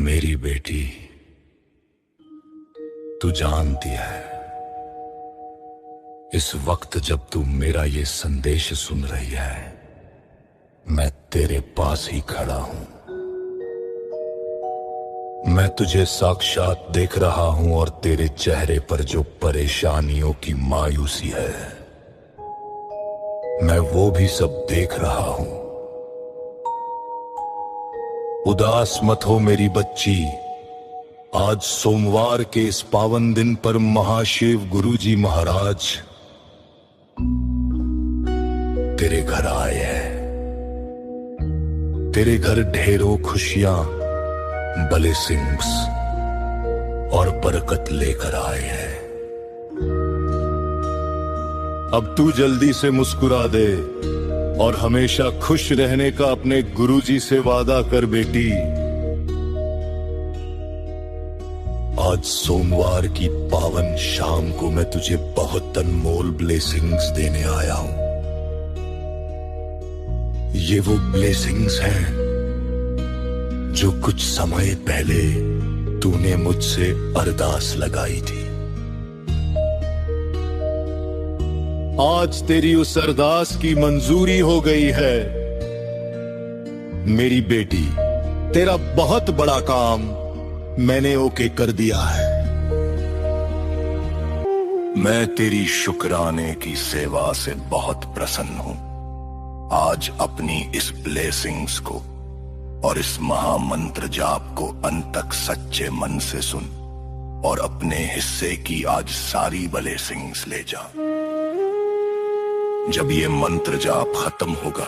मेरी बेटी, तू जानती है इस वक्त जब तू मेरा ये संदेश सुन रही है, मैं तेरे पास ही खड़ा हूं। मैं तुझे साक्षात देख रहा हूं और तेरे चेहरे पर जो परेशानियों की मायूसी है, मैं वो भी सब देख रहा हूं। उदास मत हो मेरी बच्ची। आज सोमवार के इस पावन दिन पर महाशिव गुरुजी महाराज तेरे घर आए हैं। तेरे घर ढेरों खुशियां, ब्लेसिंग्स और बरकत लेकर आए हैं। अब तू जल्दी से मुस्कुरा दे और हमेशा खुश रहने का अपने गुरुजी से वादा कर बेटी। आज सोमवार की पावन शाम को मैं तुझे बहुत अनमोल ब्लेसिंग्स देने आया हूं। ये वो ब्लेसिंग्स हैं जो कुछ समय पहले तूने मुझसे अरदास लगाई थी। आज तेरी उस अरदास की मंजूरी हो गई है। मेरी बेटी, तेरा बहुत बड़ा काम मैंने ओके कर दिया है। मैं तेरी शुक्राने की सेवा से बहुत प्रसन्न हूं। आज अपनी इस ब्लेसिंग्स को और इस महामंत्र जाप को अंत तक सच्चे मन से सुन और अपने हिस्से की आज सारी ब्लेसिंग्स ले जा। जब ये मंत्र जाप खत्म होगा,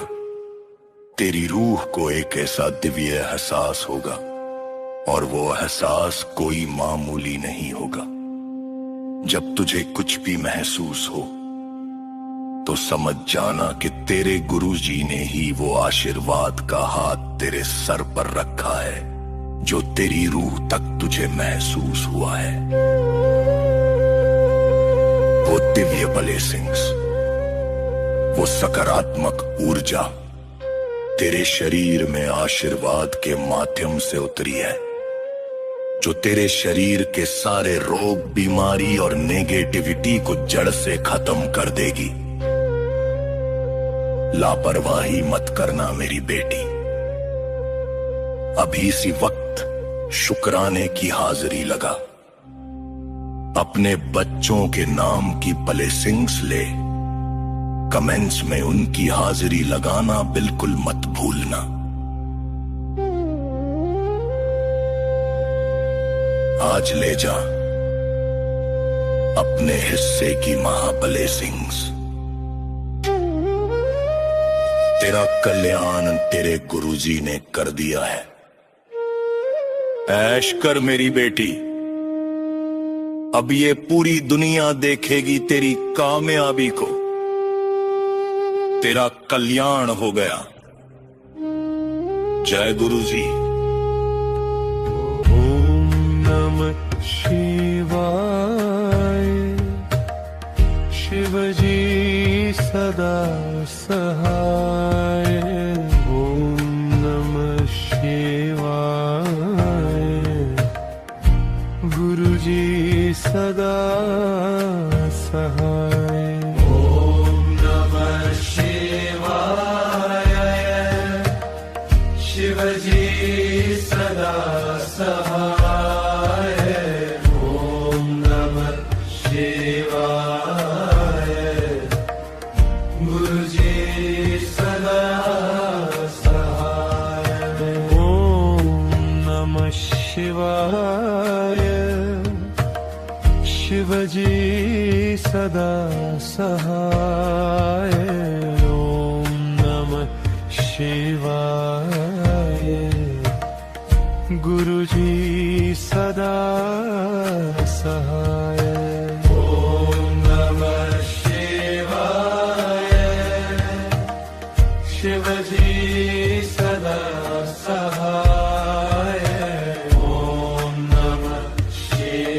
तेरी रूह को एक ऐसा दिव्य एहसास होगा और वो एहसास कोई मामूली नहीं होगा। जब तुझे कुछ भी महसूस हो तो समझ जाना कि तेरे गुरुजी ने ही वो आशीर्वाद का हाथ तेरे सर पर रखा है जो तेरी रूह तक तुझे महसूस हुआ है। वो दिव्य ब्लेसिंग्स, वो सकारात्मक ऊर्जा तेरे शरीर में आशीर्वाद के माध्यम से उतरी है, जो तेरे शरीर के सारे रोग, बीमारी और नेगेटिविटी को जड़ से खत्म कर देगी। लापरवाही मत करना मेरी बेटी। अभी इसी वक्त शुक्राने की हाजिरी लगा। अपने बच्चों के नाम की ब्लेसिंग्स ले। कमेंट्स में उनकी हाजिरी लगाना बिल्कुल मत भूलना। आज ले जा अपने हिस्से की महा ब्लेसिंग्स। तेरा कल्याण तेरे गुरुजी ने कर दिया है। ऐश कर मेरी बेटी। अब ये पूरी दुनिया देखेगी तेरी कामयाबी को। तेरा कल्याण हो गया। जय गुरुजी। ओम नमः शिवाय। शिवजी सदा सहाय। ओम नमः शिवाय। गुरुजी सदा सहाय। ओम नमः शिवाय। शिवजी सदा सहाय। ओम नमः शिवाय। गुरुजी सदा सहाय। ओम नमः शिवाय। शिवजी सदा सहाय। ओम नमः शिवाय। गुरुजी सदा सहाय। ओम नमः शिवाय। शिवजी सदा सहाय। ओम नमः शिवाय।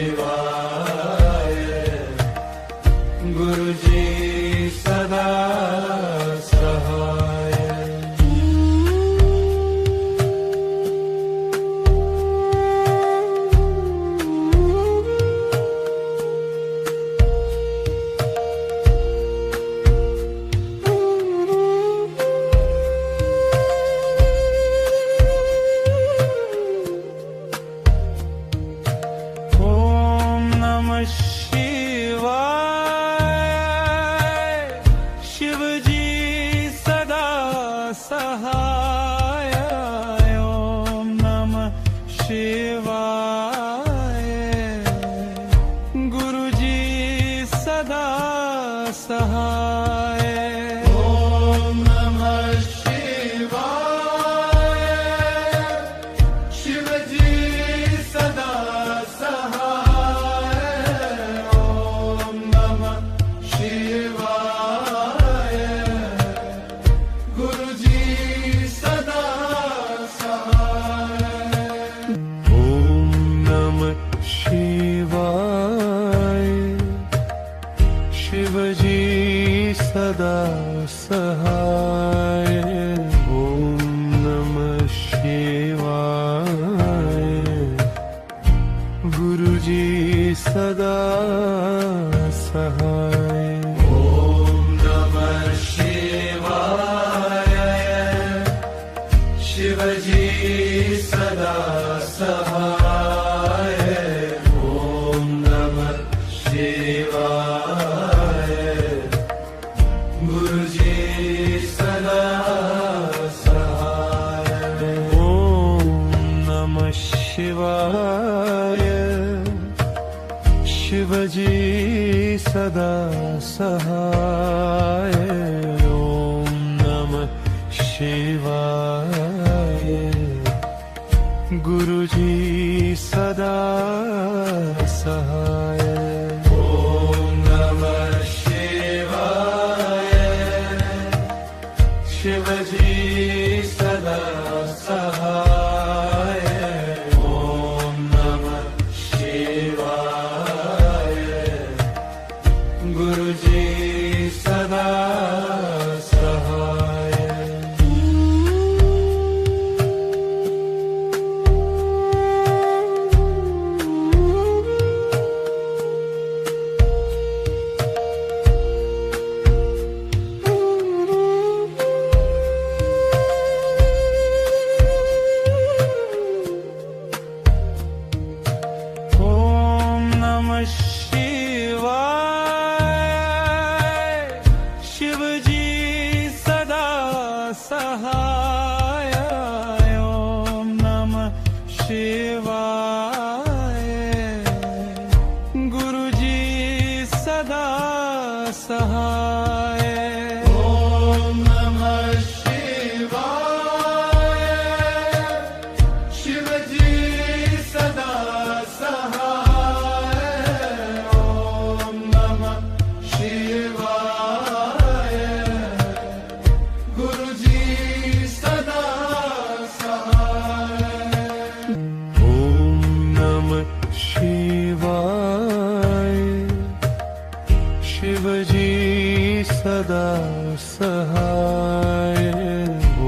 गुरुजी सदा सहाय। शिवाय गुरुजी सदा सहाय ओम नमः शिवाय शिवजी सदा सहाय ओम नमः शिवाय गुरुजी सदा सहाय ओम नमः शिवाय शिवजी सदा सहाय ओम नमः शिवाय गुरुजी सदा सहाय ओम नमः शिवाय शिवजी सदा सहाय ओम नमः शिवाय गुरुजी सदा सहाय ओम नमः शिवाय शिवजी सदा सहाय ओम नमः शिवाय गुरुजी सदा सहाय ओम नमः शिवाय शिवजी सदा सहाय ओम नमः शिवाय गुरुजी सदा सहाय ओम नमः शिवाय शिवजी सदा सहाय ओम नमः शिवाय गुरुजी सदा सहाय ओम नमः शिवाय शिवजी सदा सहाय ओम नमः शिवाय गुरुजी सदा सहाय ओम नमः शिवाय शिवजी सदा सहाय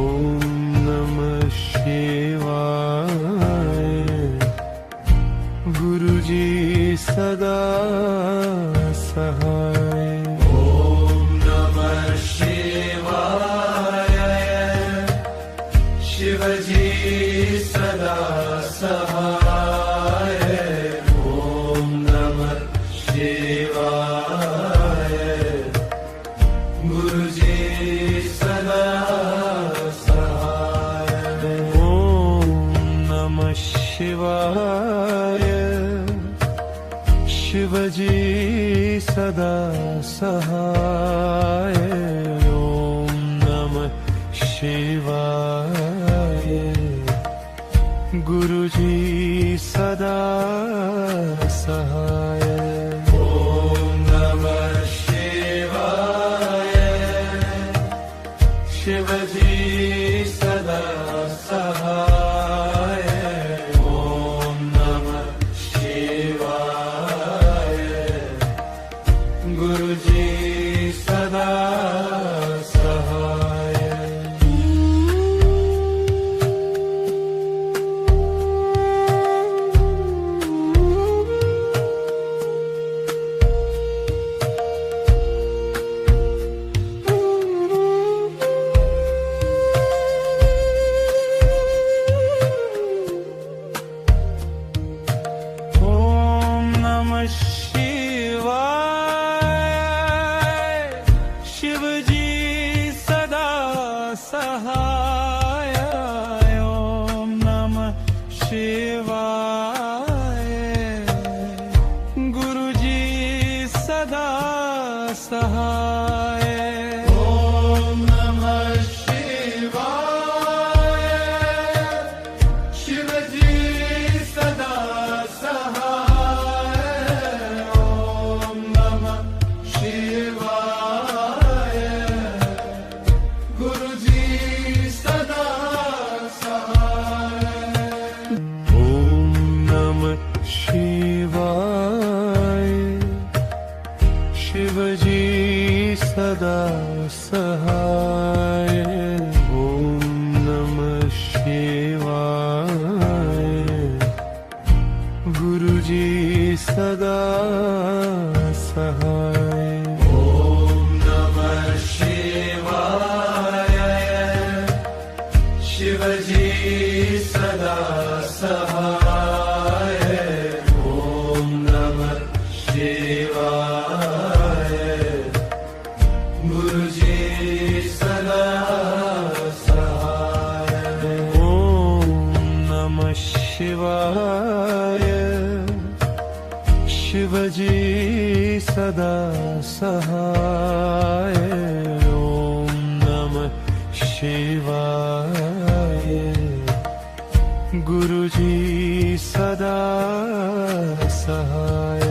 ओम नमः शिवाय गुरुजी सदा सहाय ओम नमः शिवाय शिवजी सदा सहाय ओम नमः शिवाय गुरुजी सदा सहाय ओम नमः शिवाय शिवजी सदा सहाय ओम नमः शिवाय गुरुजी सदा सहाय ओम नमः शिवाय शिवजी सदा सहाय ओम नमः शिवाय गुरुजी सदा सहाय ओम नमः शिवाय शिवजी सदा सहाय ओम नमः शिवाय शिवाय गुरुजी सदा सहाय ॐ नमः शिवाय शिवजी सदा सहाय ॐ नमः शिवाय गुरुजी सदा सहाय ॐ नमः शिवाय शिवजी सदा सहाय ॐ नमः शिवाय गुरुजी सदा सहाय ॐ नमः शिवाय शिवजी सदा सहाय ॐ नमः शिवाय गुरुजी सदा सहाय ॐ नमः शिवाय शिवजी सदा सहाय ॐ नमः शिवाय गुरुजी सदा सहाय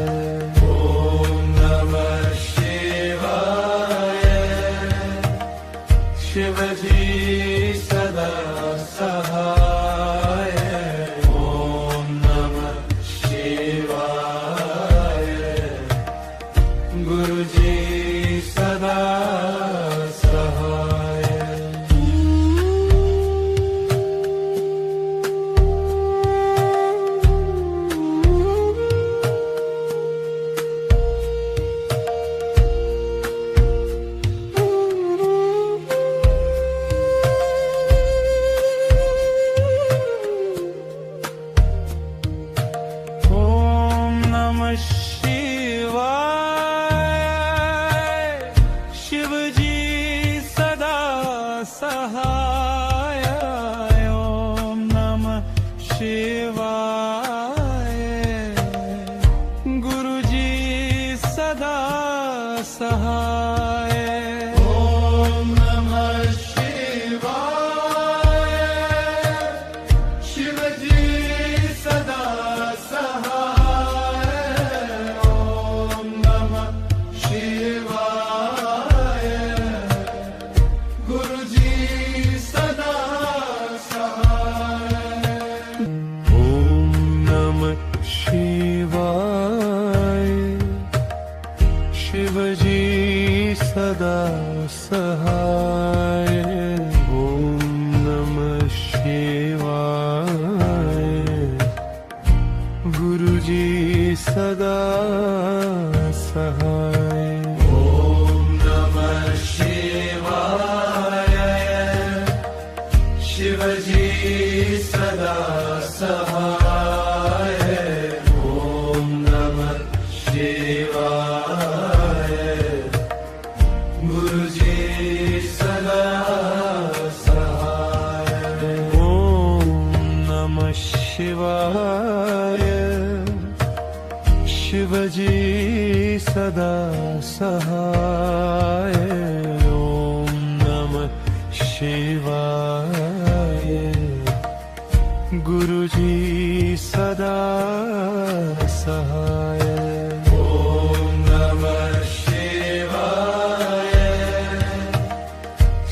ॐ नमः शिवाय शिवजी सदा सहाय ॐ नमः शिवाय गुरुजी सदा सहाय ॐ नमः शिवाय शिवजी सदा सहाय ॐ नमः शिवाय गुरुजी सदा सहाय ॐ नमः शिवाय शिवजी सदा सहाय ॐ नमः शिवाय गुरुजी सदा सहाय ॐ नमः शिवाय शिवजी सदा सहाय ॐ नमः शिवाय गुरुजी सदा सहाय ॐ नमः शिवाय शिवजी सदा सहाय ॐ नमः शिवाय गुरुजी सदा सहाय ॐ नमः शिवाय शिवजी सदा सहाय ॐ नमः शिवाय गुरुजी सदा सहाय ॐ नमः शिवाय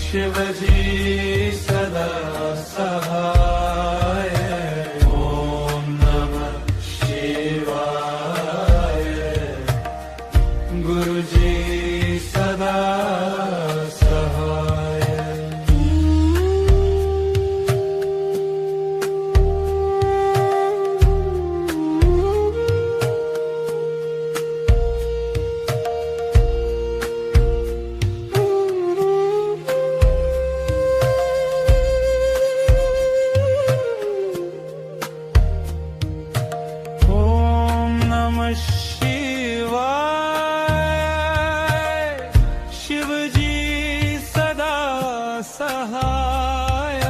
शिवजी सदा सहाय ॐ नमः शिवाय गुरुजी सदा सहाय सहाय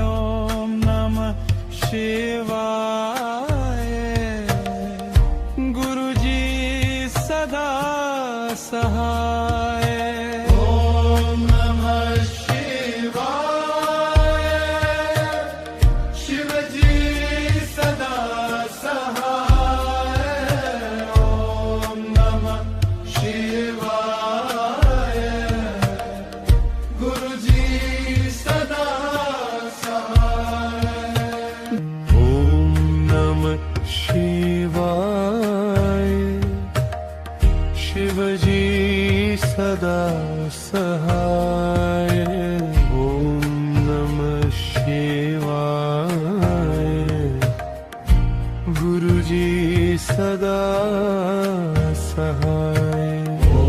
ॐ नमः शिवाय सहाय ॐ नमः शिवाय शिवजी सदा सहाय ॐ नमः शिवाय गुरुजी सदा सहाय ॐ नमः शिवाय शिवजी सदा सहाय ॐ नमः शिवाय गुरुजी सदा सहाय ॐ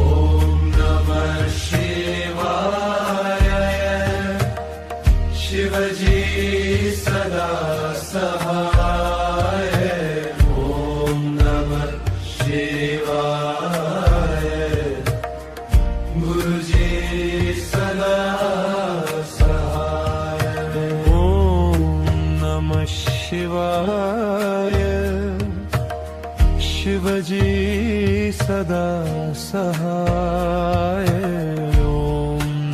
नमः शिवाय शिवजी सदा सहाय ॐ नमः शिवाय गुरुजी सदा सहाय ॐ नमः शिवाय शिवजी सदा सहाय ॐ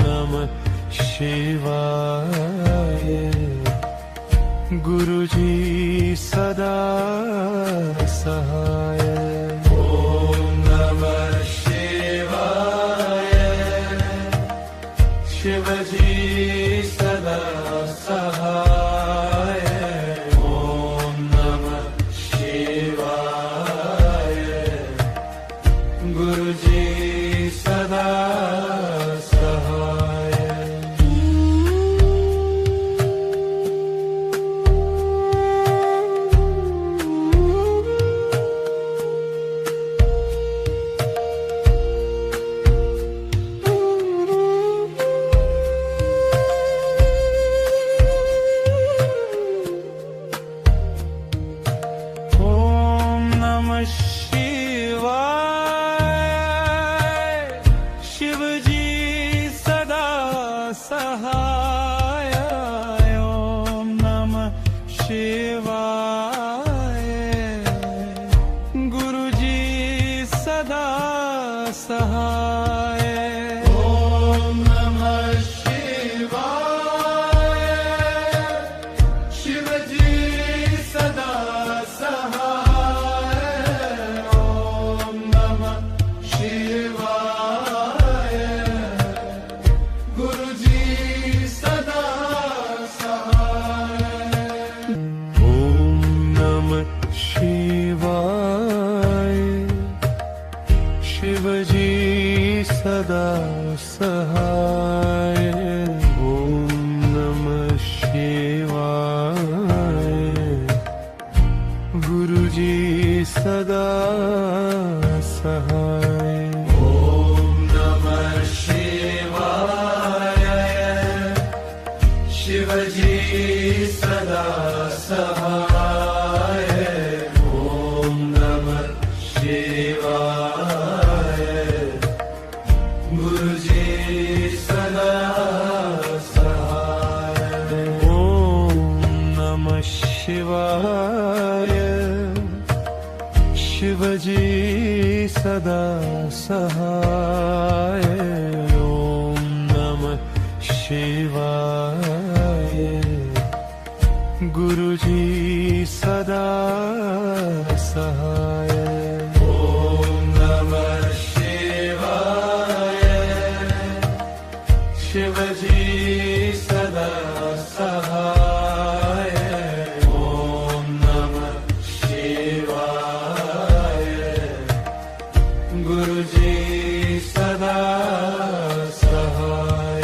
नमः शिवाय गुरुजी सदा सहाय ॐ नमः शिवाय शिवजी सदा सहाय ॐ नमः शिवाय गुरुजी सदा सहाय ॐ नमः शिवाय शिवजी सदा सहाय ॐ नमः शिवाय गुरुजी सदा सहाय ॐ नमः शिवाय शिवजी सदा सहाय ॐ नमः शिवाय गुरुजी सदा सहाय ॐ नमः शिवाय शिवजी सदा सहाय ॐ नमः शिवाय गुरुजी सदा सहाय ॐ नमः शिवाय शिवजी सदा सहाय ॐ नमः शिवाय गुरुजी सदा सहाय ॐ नमः शिवाय शिवजी सदा सहाय ॐ नमः शिवाय गुरुजी सदा सहाय ॐ नमः शिवाय शिवजी सदा सहाय ॐ नमः शिवाय गुरुजी सदा सहाय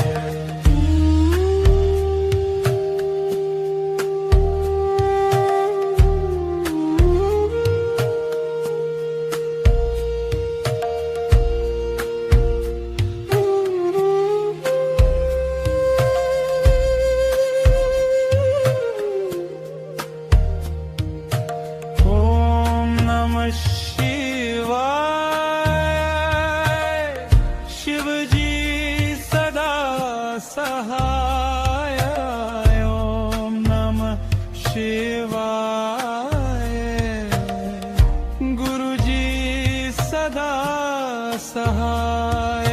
ॐ नमः शिवाय शिवजी सदा सहाय ॐ नमः शिवाय गुरुजी सदा सहाय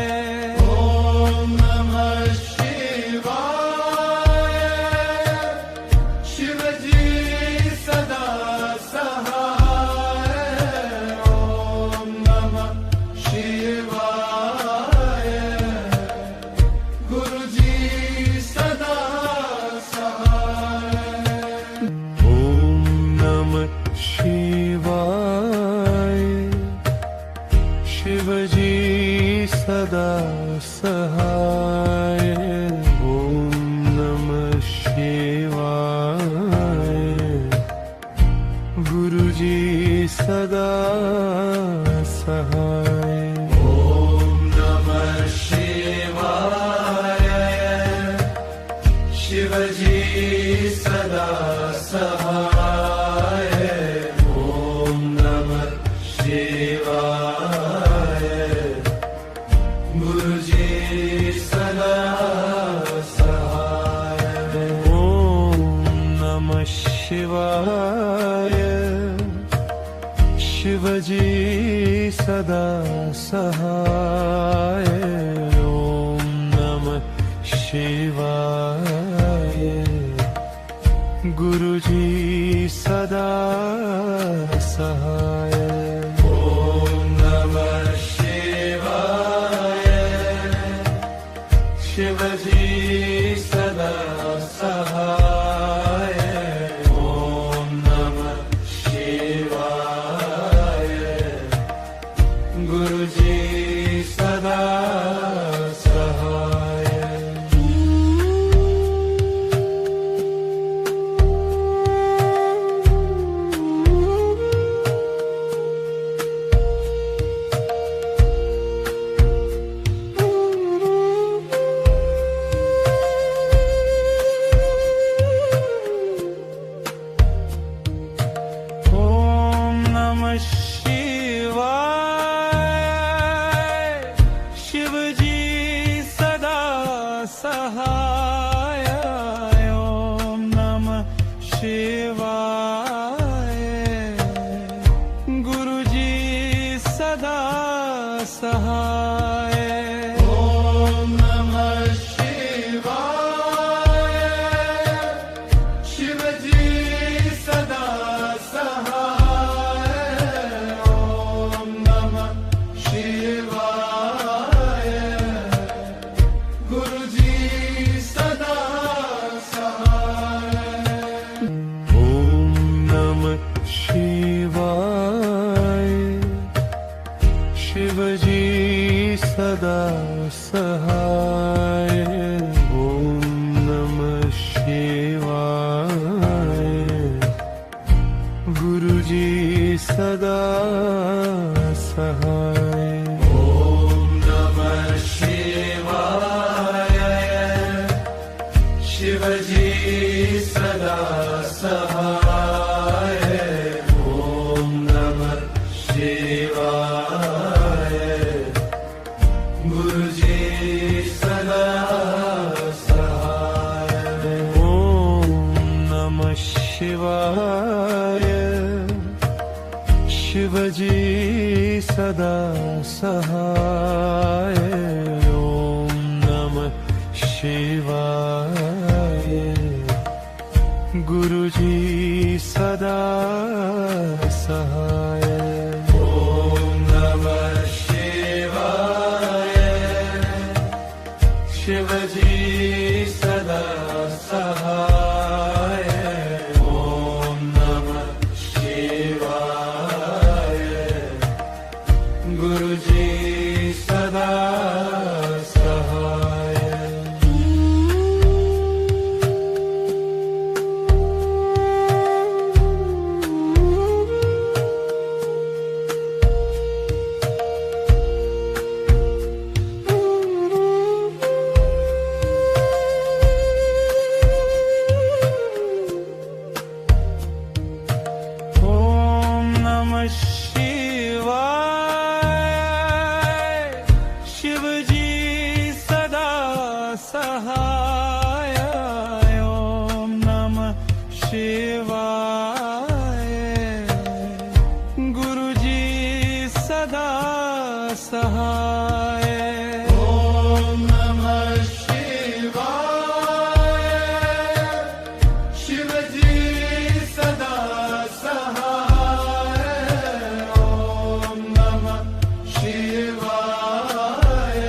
ॐ नमः शिवाय शिवजी सदा सहाय ॐ नमः शिवाय गुरुजी सदा सहाय ॐ नमः शिवाय शिवजी सदा सहाय ॐ नमः शिवाय गुरुजी सदा सहाय ॐ नमः शिवाय शिवजी सदा सहाय ॐ नमः शिवाय गुरुजी सदा सहाय ॐ नमः शिवाय शिवजी सदा सहाय ॐ नमः शिवाय गुरुजी सदा सहाय ॐ नमः शिवाय शिवजी सदा सहाय ॐ नमः शिवाय गुरुजी सदा सहाय ॐ नमः शिवाय शिवजी सदा सहाय ॐ नमः शिवाय गुरुजी सदा सहाय ॐ नमः शिवाय शिवजी सदा सहाय ॐ नमः शिवाय गुरुजी सदा सहाय ॐ नमः शिवाय शिवजी सदा सहाय ॐ नमः शिवाय गुरुजी सदा सहाय ॐ नमः शिवाय शिवजी सदा सहाय ॐ नमः शिवाय गुरुजी सदा सहाय ॐ नमः शिवाय शिवजी सदा सहाय ॐ नमः शिवाय गुरुजी सदा सहाय ॐ नमः शिवाय शिवजी सदा सहाय ॐ नमः शिवाय गुरुजी सदा सहाय ॐ नमः शिवाय शिवजी सदा सहाय ॐ नमः शिवाय गुरुजी सदा सहाय ॐ नमः शिवाय शिवजी सदा सहाय ॐ नमः शिवाय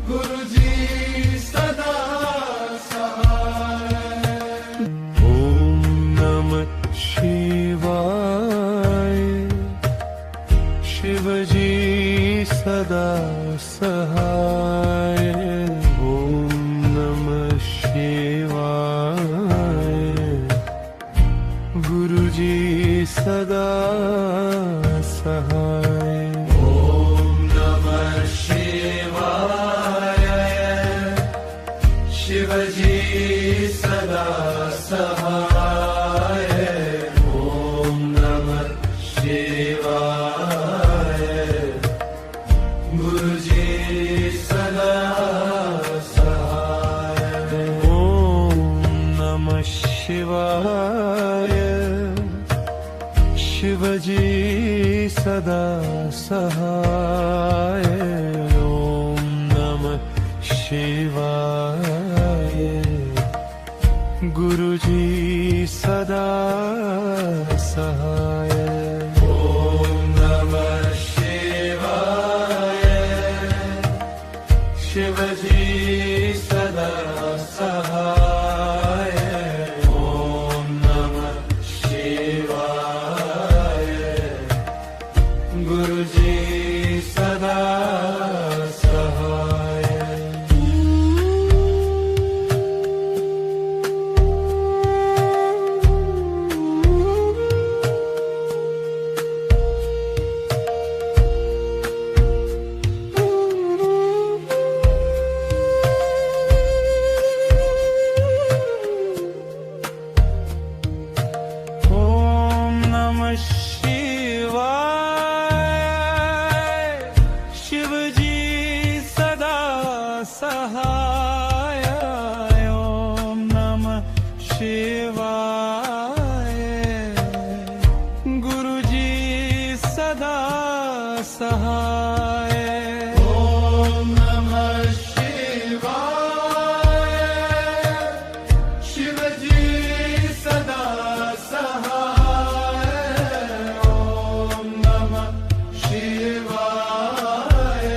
गुरुजी सदा सहाय ॐ नमः शिवाय शिवजी सदा सहाय ॐ नमः शिवाय गुरुजी सदा सहाय ॐ नमः शिवाय शिवजी सदा सहाय ॐ नमः शिवाय गुरुजी सदा सहाय ॐ नमः शिवाय शिवजी सदा सहाय ॐ नमः शिवाय गुरुजी सदा सहाय ॐ नमः शिवाय शिवजी सदा सहाय ॐ नमः शिवाय गुरुजी सदा सहाय ॐ नमः शिवाय शिवजी सदा सहाय ॐ नमः शिवाय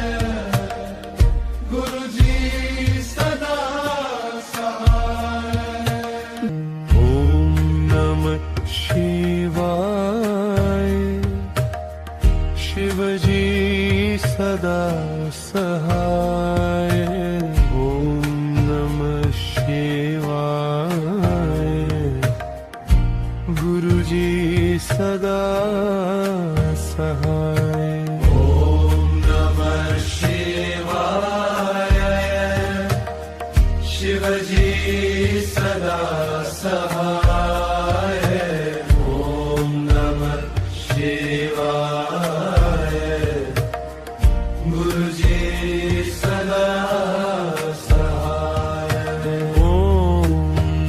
गुरुजी सदा सहाय ॐ नमः शिवाय शिवजी सदा सहाय ॐ नमः शिवाय गुरुजी सदा सहाय ॐ नमः शिवाय शिवजी सदा सहाय ॐ नमः शिवाय गुरुजी सदा सहाय ॐ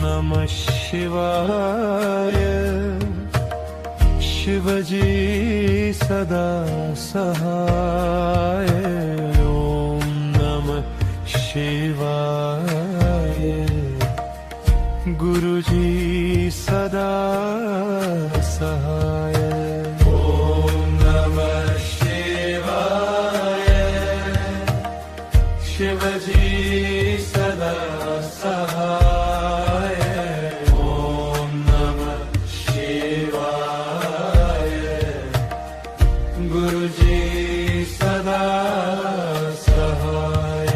नमः शिवाय शिवजी सदा सहाय ॐ नमः शिवाय गुरुजी सदा सहाय ॐ नमः शिवाय शिवजी सदा सहाय ॐ नमः शिवाय गुरुजी सदा सहाय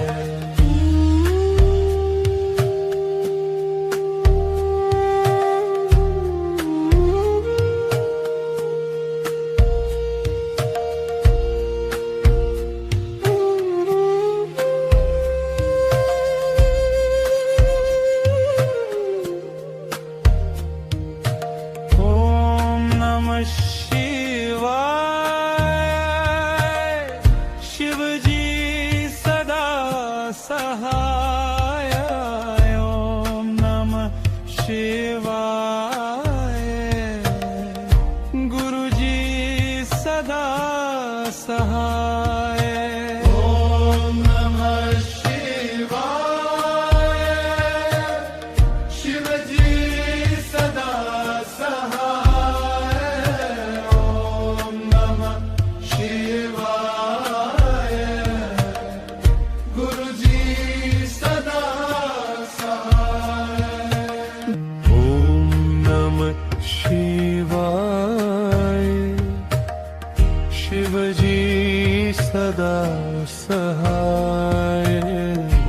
ॐ नमः शिवाय शिवजी सदा सहाय ॐ नमः शिवाय गुरुजी सदा सहाय सहाय ॐ नमः शिवाय शिवजी सदा सहाय ॐ नमः शिवाय गुरुजी सदा सहाय ओम नमः शिवाय शिवजी सदा सहाय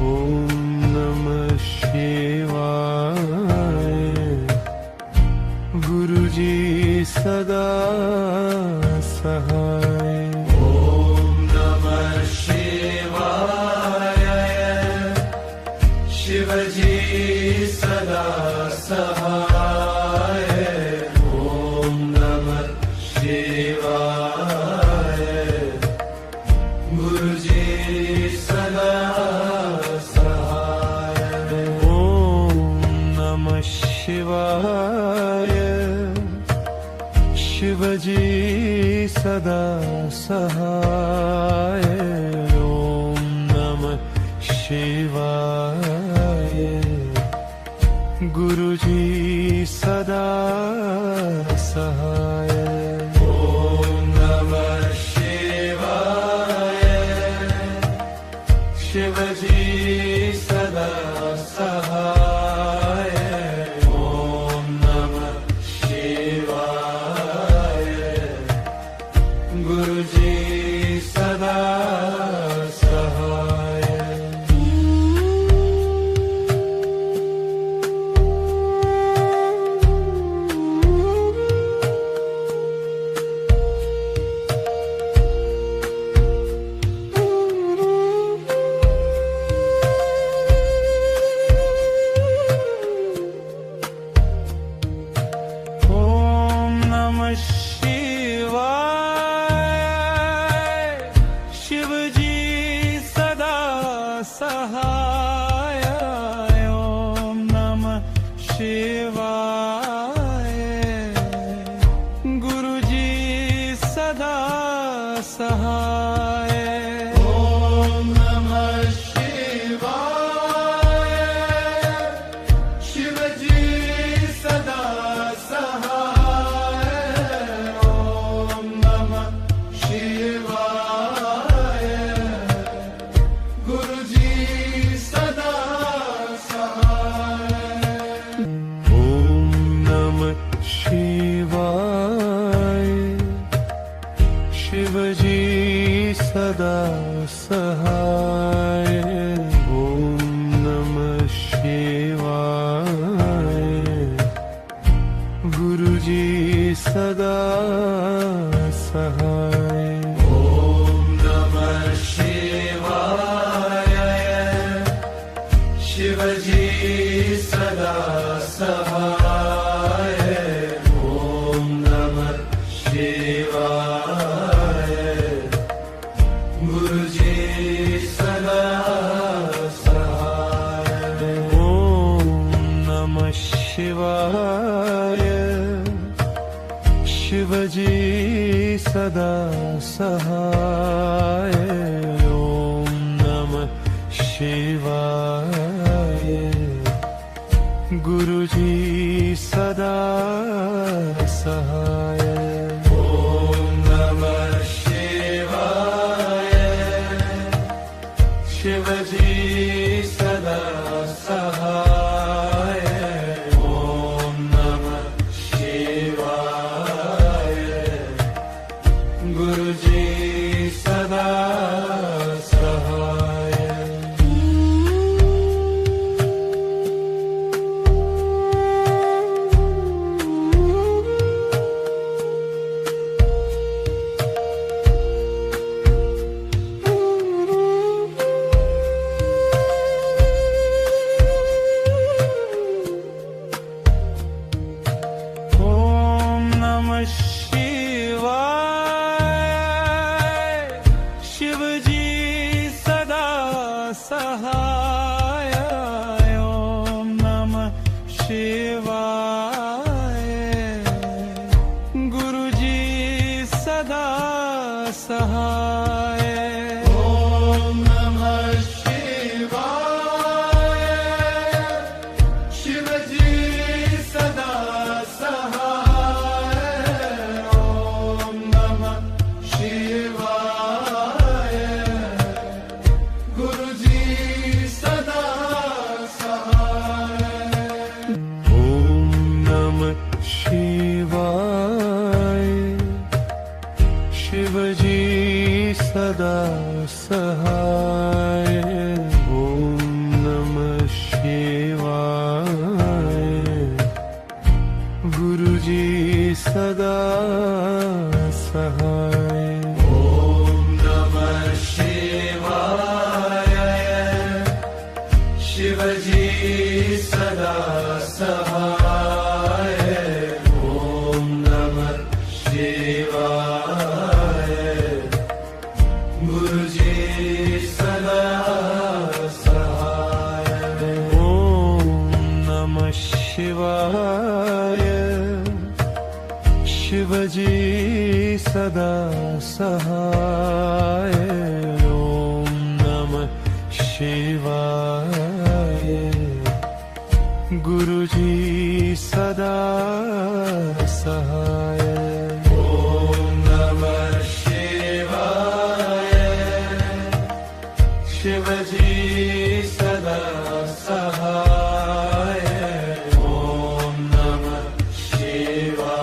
ओम नमः शिवाय गुरुजी सदा सहाय ॐ नमः शिवाय शिवजी सदा सहाय ॐ नमः शिवाय गुरुजी सदा सहाय ओम नमः शिवाय शिवजी सदा सहाय ओम नमः शिवाय गुरुजी सदा सहाय ॐ नमः शिवाय शिवजी सदा सहाय ॐ नमः शिवाय गुरुजी सदा सहाय ओम नमः शिवाय शिवजी सदा सहाय ओम नमः शिवाय गुरुजी सदा सहाय ॐ नमः शिवाय शिवजी सदा सहाय ॐ नमः शिवाय गुरुजी सदा सहाय ओम नमः शिवाय शिवजी सदा सहाय ओम नमः शिवाय गुरुजी सदा सहाय ॐ नमः शिवाय शिवजी सदा सहाय ॐ नमः शिवाय गुरुजी सदा सहाय ओम नमः शिवाय शिवजी सदा सहाय ओम नमः शिवाय गुरुजी सदा सहाय ॐ नमः शिवाय शिवजी सदा सहाय ॐ नमः शिवाय गुरुजी सदा सहाय ओम नमः शिवाय शिवजी सदा सहाय ओम नमः शिवाय गुरुजी सदा सहाय Om Namah Shivaya. Shivaji Sada Sahaya. Om Namah Shivaya. Guruji Sada Sahaya. Om Namah Shivaya Shivji सदा सहाय ओम नमः शिवाय गुरुजी सदा सहाय Om Namah Shivaya. Shivaji Sada Sahaya. Om Namah Shivaya. Guruji Sada Sahaya. ओम नमः शिवाय शिवजी सदा सहाय ओम नमः शिवाय गुरुजी सदा सहाय Om Namah Shivaya. Shivaji Sada Sahaya. Om Namah Shivaya.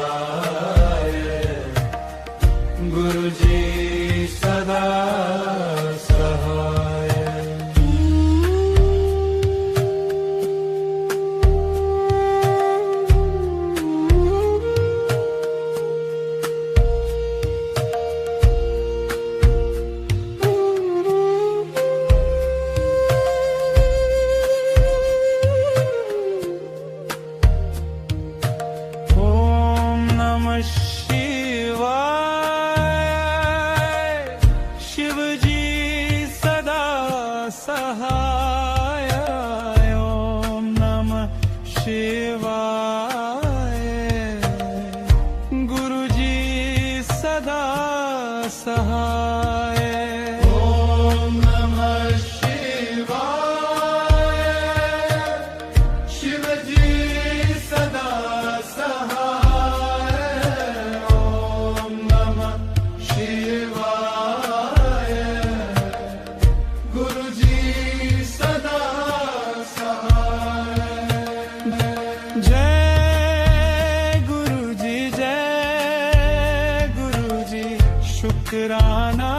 Guruji Sada Sahaya. ओम नमः शिवाय शिवजी सदा सहाय ओम नमः शिवाय गुरुजी सदा सहाय Om Namah Shivaya. Shivaji Sada Sahaya. Om Namah Shivaya. Guruji Sada Sahaya. जय गुरुजी शुक्राना